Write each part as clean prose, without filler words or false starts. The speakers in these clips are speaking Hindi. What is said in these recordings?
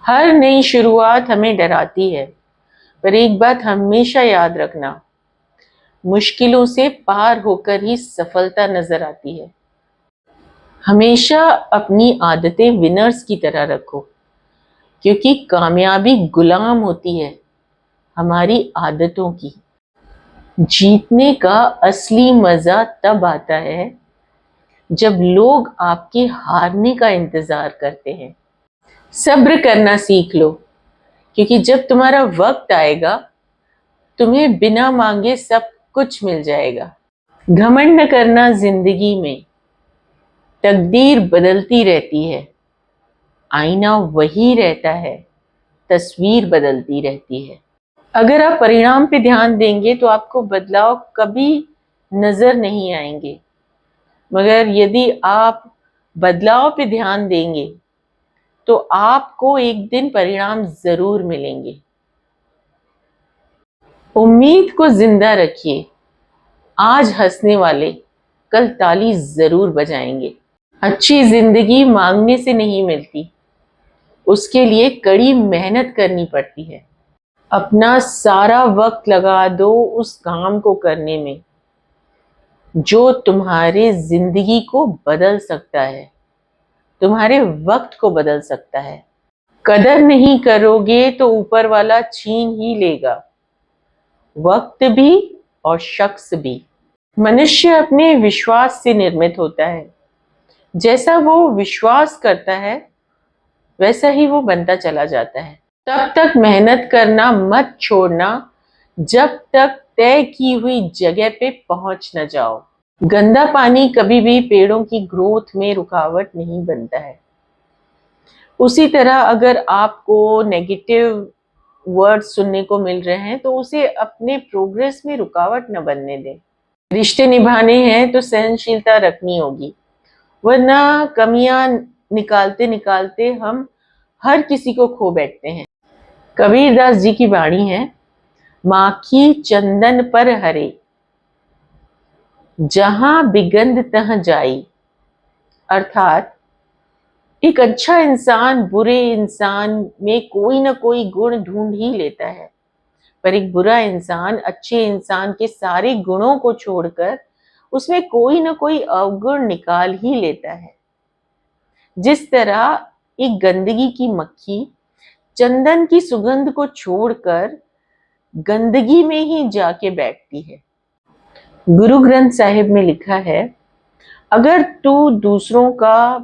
हर नई शुरुआत हमें डराती है, पर एक बात हमेशा याद रखना, मुश्किलों से पार होकर ही सफलता नजर आती है। हमेशा अपनी आदतें विनर्स की तरह रखो, क्योंकि कामयाबी गुलाम होती है हमारी आदतों की। जीतने का असली मजा तब आता है जब लोग आपके हारने का इंतजार करते हैं। सब्र करना सीख लो, क्योंकि जब तुम्हारा वक्त आएगा तुम्हें बिना मांगे सब कुछ मिल जाएगा। घमंड न करना, जिंदगी में तकदीर बदलती रहती है, आईना वही रहता है, तस्वीर बदलती रहती है। अगर आप परिणाम पे ध्यान देंगे तो आपको बदलाव कभी नजर नहीं आएंगे, मगर यदि आप बदलाव पे ध्यान देंगे तो आपको एक दिन परिणाम जरूर मिलेंगे। उम्मीद को जिंदा रखिए, आज हंसने वाले कल ताली जरूर बजाएंगे। अच्छी जिंदगी मांगने से नहीं मिलती, उसके लिए कड़ी मेहनत करनी पड़ती है। अपना सारा वक्त लगा दो उस काम को करने में जो तुम्हारे जिंदगी को बदल सकता है, तुम्हारे वक्त को बदल सकता है। कदर नहीं करोगे तो ऊपर वाला छीन ही लेगा, वक्त भी और शख्स भी। मनुष्य अपने विश्वास से निर्मित होता है, जैसा वो विश्वास करता है वैसा ही वो बनता चला जाता है। तब तक मेहनत करना मत छोड़ना जब तक तय की हुई जगह पे पहुंच न जाओ। गंदा पानी कभी भी पेड़ों की ग्रोथ में रुकावट नहीं बनता है। उसी तरह अगर आपको नेगेटिव वर्ड्स सुनने को मिल रहे हैं तो उसे अपने प्रोग्रेस में रुकावट न बनने दें। रिश्ते निभाने हैं तो सहनशीलता रखनी होगी, वरना कमियां निकालते निकालते हम हर किसी को खो बैठते हैं। कबीरदास जी की वाणी है, माखी चंदन पर हरे, जहां बिगंध तह जाई। अर्थात एक अच्छा इंसान बुरे इंसान में कोई ना कोई गुण ढूंढ ही लेता है, पर एक बुरा इंसान अच्छे इंसान के सारे गुणों को छोड़कर उसमें कोई ना कोई अवगुण निकाल ही लेता है। जिस तरह एक गंदगी की मक्खी चंदन की सुगंध को छोड़कर गंदगी में ही जाके बैठती है। गुरु ग्रंथ साहिब में लिखा है, अगर तू दूसरों का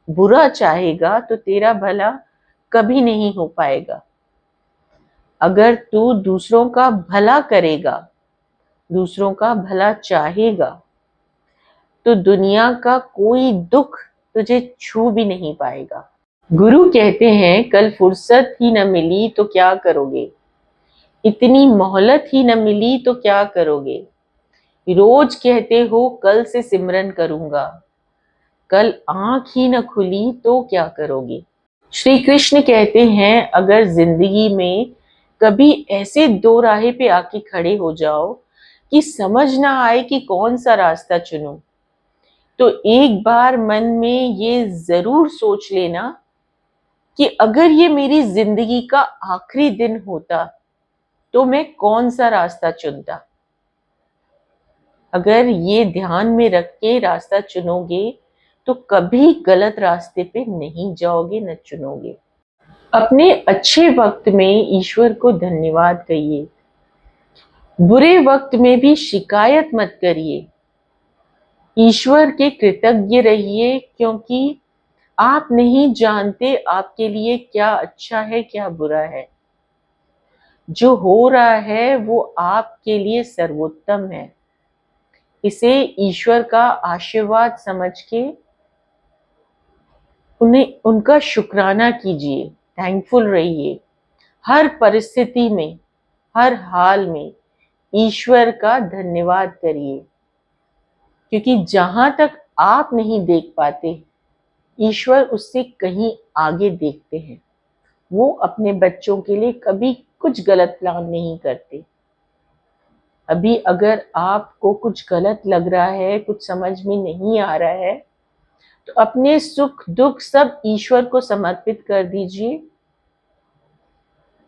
बुरा चाहेगा तो तेरा भला कभी नहीं हो पाएगा। अगर तू दूसरों का भला करेगा, दूसरों का भला चाहेगा, तो दुनिया का कोई दुख तुझे छू भी नहीं पाएगा। गुरु कहते हैं, कल फुर्सत ही न मिली तो क्या करोगे, इतनी मोहलत ही न मिली तो क्या करोगे। रोज कहते हो कल से सिमरन करूंगा, कल आंख ही न खुली तो क्या करोगे। श्री कृष्ण कहते हैं, अगर जिंदगी में कभी ऐसे दो राहे पे आके खड़े हो जाओ कि समझ ना आए कि कौन सा रास्ता चुनो, तो एक बार मन में ये जरूर सोच लेना कि अगर ये मेरी जिंदगी का आखिरी दिन होता तो मैं कौन सा रास्ता चुनता। अगर ये ध्यान में रख के रास्ता चुनोगे तो कभी गलत रास्ते पे नहीं जाओगे, न चुनोगे। अपने अच्छे वक्त में ईश्वर को धन्यवाद कहिए, बुरे वक्त में भी शिकायत मत करिए। ईश्वर के कृतज्ञ रहिए, क्योंकि आप नहीं जानते आपके लिए क्या अच्छा है क्या बुरा है। जो हो रहा है वो आपके लिए सर्वोत्तम है, इसे ईश्वर का आशीर्वाद समझ के उन्हें उनका शुक्राना कीजिए, थैंकफुल रहिए। हर परिस्थिति में, हर हाल में ईश्वर का धन्यवाद करिए, क्योंकि जहां तक आप नहीं देख पाते ईश्वर उससे कहीं आगे देखते हैं। वो अपने बच्चों के लिए कभी कुछ गलत प्लान नहीं करते। अभी अगर आपको कुछ गलत लग रहा है, कुछ समझ में नहीं आ रहा है, तो अपने सुख दुख सब ईश्वर को समर्पित कर दीजिए।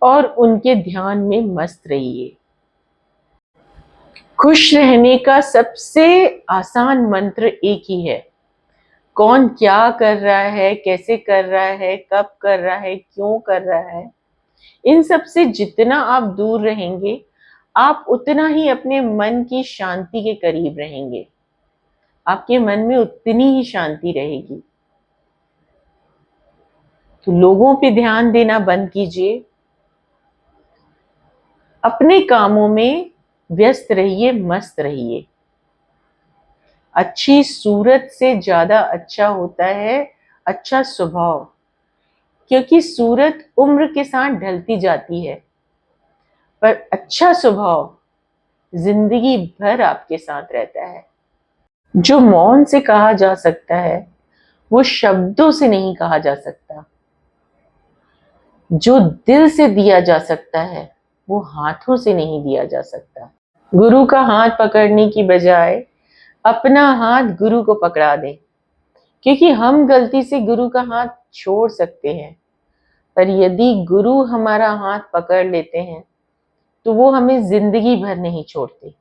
और उनके ध्यान में मस्त रहिए। खुश रहने का सबसे आसान मंत्र एक ही है। कौन क्या कर रहा है, कैसे कर रहा है, कब कर रहा है, क्यों कर रहा है, इन सब से जितना आप दूर रहेंगे, आप उतना ही अपने मन की शांति के करीब रहेंगे। आपके मन में उतनी ही शांति रहेगी। तो लोगों पे ध्यान देना बंद कीजिए, अपने कामों में व्यस्त रहिए, मस्त रहिए। अच्छी सूरत से ज्यादा अच्छा होता है अच्छा स्वभाव, क्योंकि सूरत उम्र के साथ ढलती जाती है, पर अच्छा स्वभाव जिंदगी भर आपके साथ रहता है। जो मौन से कहा जा सकता है वो शब्दों से नहीं कहा जा सकता। जो दिल से दिया जा सकता है वो हाथों से नहीं दिया जा सकता। गुरु का हाथ पकड़ने की बजाय अपना हाथ गुरु को पकड़ा दे, क्योंकि हम गलती से गुरु का हाथ छोड़ सकते हैं, पर यदि गुरु हमारा हाथ पकड़ लेते हैं तो वो हमें जिंदगी भर नहीं छोड़ते।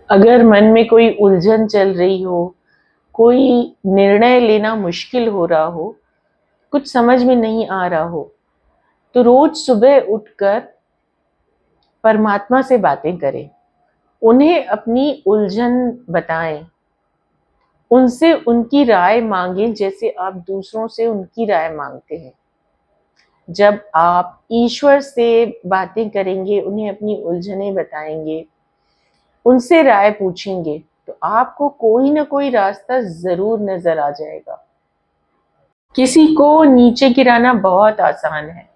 अगर मन में कोई उलझन चल रही हो, कोई निर्णय लेना मुश्किल हो रहा हो, कुछ समझ में नहीं आ रहा हो, तो रोज सुबह उठकर परमात्मा से बातें करें, उन्हें अपनी उलझन बताएं, उनसे उनकी राय मांगें जैसे आप दूसरों से उनकी राय मांगते हैं। जब आप ईश्वर से बातें करेंगे, उन्हें अपनी उलझनें बताएंगे, उनसे राय पूछेंगे, तो आपको कोई ना कोई रास्ता जरूर नजर आ जाएगा। किसी को नीचे गिराना बहुत आसान है,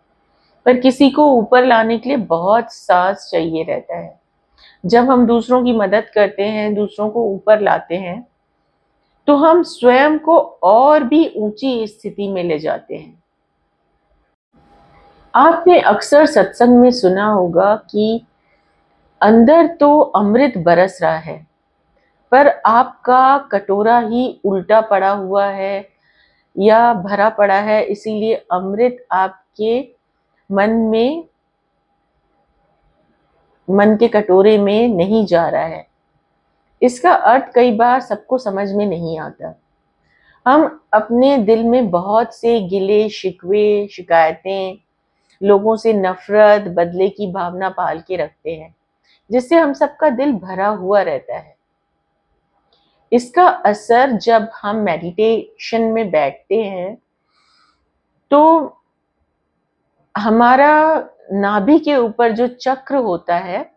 पर किसी को ऊपर लाने के लिए बहुत साहस चाहिए रहता है। जब हम दूसरों की मदद करते हैं, दूसरों को ऊपर लाते हैं, तो हम स्वयं को और भी ऊंची स्थिति में ले जाते हैं। आपने अक्सर सत्संग में सुना होगा कि अंदर तो अमृत बरस रहा है, पर आपका कटोरा ही उल्टा पड़ा हुआ है या भरा पड़ा है, इसीलिए अमृत आपके मन के कटोरे में नहीं जा रहा है। इसका अर्थ कई बार सबको समझ में नहीं आता। हम अपने दिल में बहुत से गिले शिकवे, शिकायतें, लोगों से नफरत, बदले की भावना पाल के रखते हैं, जिससे हम सबका दिल भरा हुआ रहता है। इसका असर जब हम मेडिटेशन में बैठते हैं तो हमारा नाभि के ऊपर जो चक्र होता है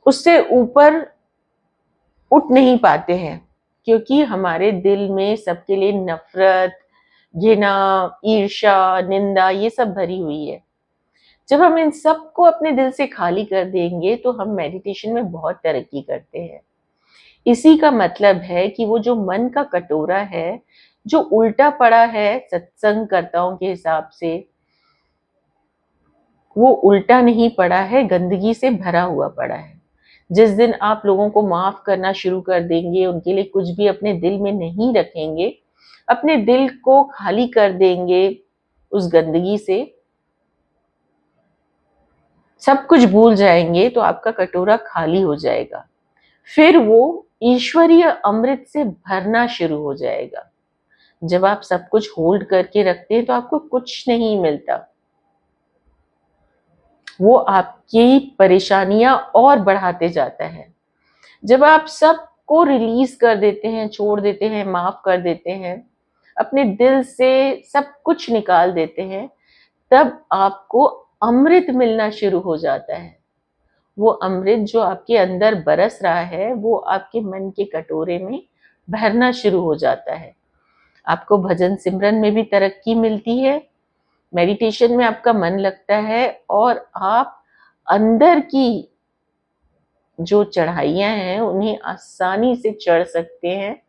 उससे ऊपर उठ नहीं पाते हैं, क्योंकि हमारे दिल में सबके लिए नफरत, घृणा, ईर्ष्या, निंदा ये सब भरी हुई है। जब हम इन सब को अपने दिल से खाली कर देंगे तो हम मेडिटेशन में बहुत तरक्की करते हैं। इसी का मतलब है कि वो जो मन का कटोरा है, जो उल्टा पड़ा है सत्संगकर्ताओं के हिसाब से, वो उल्टा नहीं पड़ा है, गंदगी से भरा हुआ पड़ा है। जिस दिन आप लोगों को माफ करना शुरू कर देंगे, उनके लिए कुछ भी अपने दिल में नहीं रखेंगे, अपने दिल को खाली कर देंगे उस गंदगी से, सब कुछ भूल जाएंगे, तो आपका कटोरा खाली हो जाएगा। फिर वो ईश्वरीय अमृत से भरना शुरू हो जाएगा। जब आप सब कुछ होल्ड करके रखते हैं तो आपको कुछ नहीं मिलता, वो आपकी परेशानियां और बढ़ाते जाता है। जब आप सबको रिलीज कर देते हैं, छोड़ देते हैं, माफ कर देते हैं, अपने दिल से सब कुछ निकाल देते हैं, तब आपको अमृत मिलना शुरू हो जाता है। वो अमृत जो आपके अंदर बरस रहा है वो आपके मन के कटोरे में भरना शुरू हो जाता है। आपको भजन सिमरन में भी तरक्की मिलती है, मेडिटेशन में आपका मन लगता है, और आप अंदर की जो चढ़ाइयां हैं उन्हें आसानी से चढ़ सकते हैं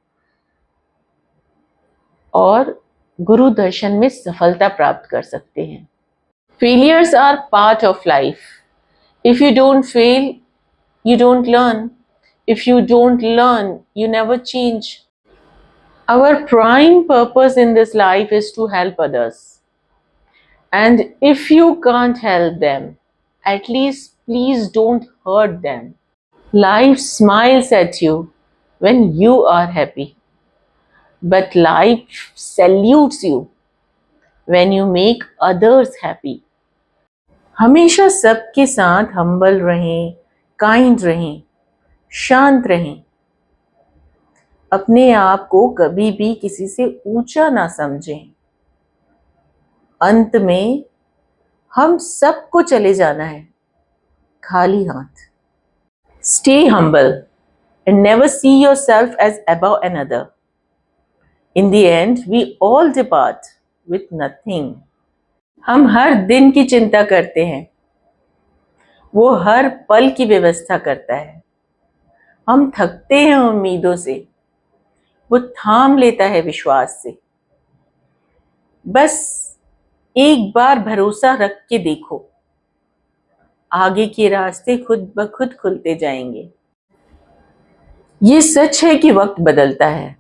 और गुरु दर्शन में सफलता प्राप्त कर सकते हैं। Failures are part of life. If you don't fail, you don't learn. If you don't learn, you never change. Our prime purpose in this life is to help others. And if you can't help them, at least please don't hurt them. Life smiles at you when you are happy, but life salutes you when you make others happy. हमेशा सबके साथ हम्बल रहें, काइंड रहें, शांत रहें। अपने आप को कभी भी किसी से ऊंचा ना समझें। अंत में हम सबको चले जाना है खाली हाथ। Stay humble and never see yourself as above another. In the end, we all depart with nothing. हम हर दिन की चिंता करते हैं, वो हर पल की व्यवस्था करता है। हम थकते हैं उम्मीदों से, वो थाम लेता है विश्वास से। बस एक बार भरोसा रख के देखो, आगे के रास्ते खुद ब खुद खुलते जाएंगे। ये सच है कि वक्त बदलता है,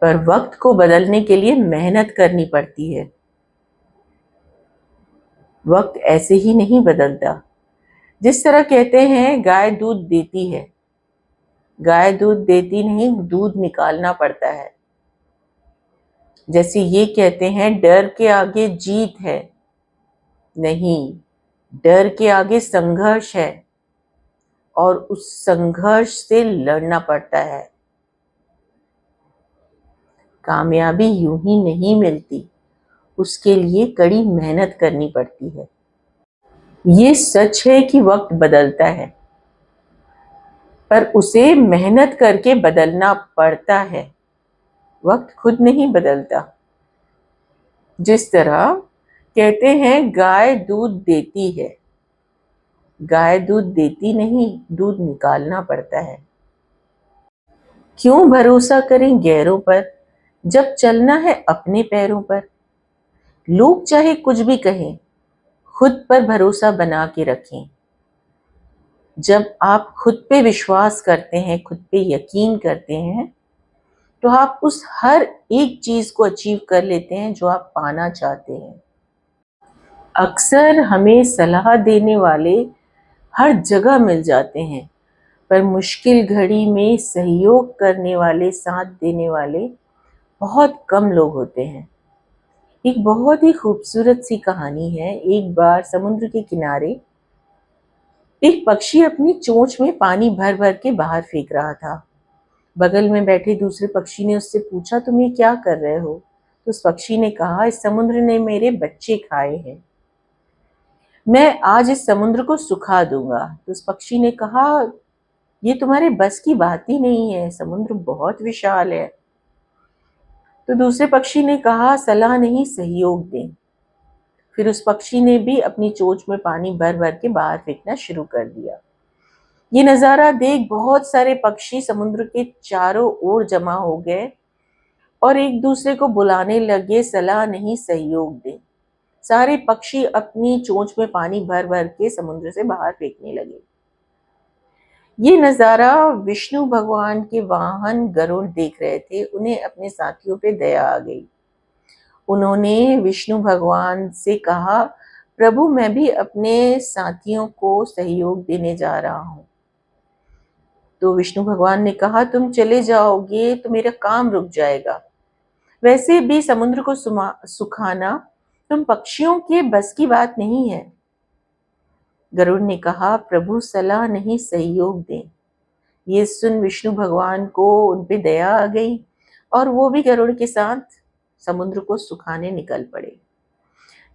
पर वक्त को बदलने के लिए मेहनत करनी पड़ती है। वक्त ऐसे ही नहीं बदलता। जिस तरह कहते हैं गाय दूध देती है, गाय दूध देती नहीं, दूध निकालना पड़ता है। जैसे ये कहते हैं डर के आगे जीत है, नहीं, डर के आगे संघर्ष है और उस संघर्ष से लड़ना पड़ता है। कामयाबी यूं ही नहीं मिलती, उसके लिए कड़ी मेहनत करनी पड़ती है। ये सच है कि वक्त बदलता है, पर उसे मेहनत करके बदलना पड़ता है। वक्त खुद नहीं बदलता। जिस तरह कहते हैं गाय दूध देती है, गाय दूध देती नहीं, दूध निकालना पड़ता है। क्यों भरोसा करें गैरों पर जब चलना है अपने पैरों पर। लोग चाहे कुछ भी कहें, खुद पर भरोसा बना के रखें। जब आप खुद पे विश्वास करते हैं, खुद पे यकीन करते हैं, तो आप उस हर एक चीज को अचीव कर लेते हैं जो आप पाना चाहते हैं। अक्सर हमें सलाह देने वाले हर जगह मिल जाते हैं, पर मुश्किल घड़ी में सहयोग करने वाले, साथ देने वाले बहुत कम लोग होते हैं। एक बहुत ही खूबसूरत सी कहानी है। एक बार समुद्र के किनारे एक पक्षी अपनी चोंच में पानी भर भर के बाहर फेंक रहा था। बगल में बैठे दूसरे पक्षी ने उससे पूछा, तुम ये क्या कर रहे हो? तो उस पक्षी ने कहा, इस समुद्र ने मेरे बच्चे खाए हैं, मैं आज इस समुद्र को सुखा दूंगा। तो उस पक्षी ने कहा, ये तुम्हारे बस की बात ही नहीं है, समुद्र बहुत विशाल है। तो दूसरे पक्षी ने कहा, सलाह नहीं, सहयोग दें। फिर उस पक्षी ने भी अपनी चोंच में पानी भर भर के बाहर फेंकना शुरू कर दिया। ये नज़ारा देख बहुत सारे पक्षी समुद्र के चारों ओर जमा हो गए और एक दूसरे को बुलाने लगे, सलाह नहीं, सहयोग दें। सारे पक्षी अपनी चोंच में पानी भर भर के समुद्र से बाहर फेंकने लगे। ये नज़ारा विष्णु भगवान के वाहन गरुड़ देख रहे थे। उन्हें अपने साथियों पे दया आ गई। उन्होंने विष्णु भगवान से कहा, प्रभु मैं भी अपने साथियों को सहयोग देने जा रहा हूँ। तो विष्णु भगवान ने कहा, तुम चले जाओगे तो मेरा काम रुक जाएगा। वैसे भी समुद्र को सुखाना तुम पक्षियों के बस की बात नहीं है। गरुड़ ने कहा, प्रभु सलाह नहीं, सहयोग दें। ये सुन विष्णु भगवान को उन पे दया आ गई और वो भी गरुड़ के साथ समुद्र को सुखाने निकल पड़े।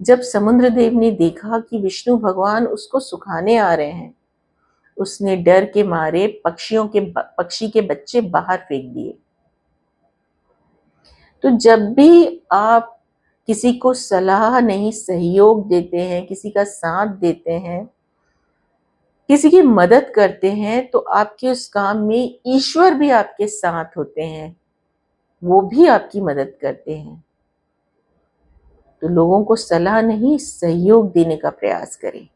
जब समुद्र देव ने देखा कि विष्णु भगवान उसको सुखाने आ रहे हैं, उसने डर के मारे पक्षी के बच्चे बाहर फेंक दिए। तो जब भी आप किसी को सलाह नहीं, सहयोग देते हैं, किसी का साथ देते हैं, किसी की मदद करते हैं, तो आपके उस काम में ईश्वर भी आपके साथ होते हैं, वो भी आपकी मदद करते हैं। तो लोगों को सलाह नहीं, सहयोग देने का प्रयास करें।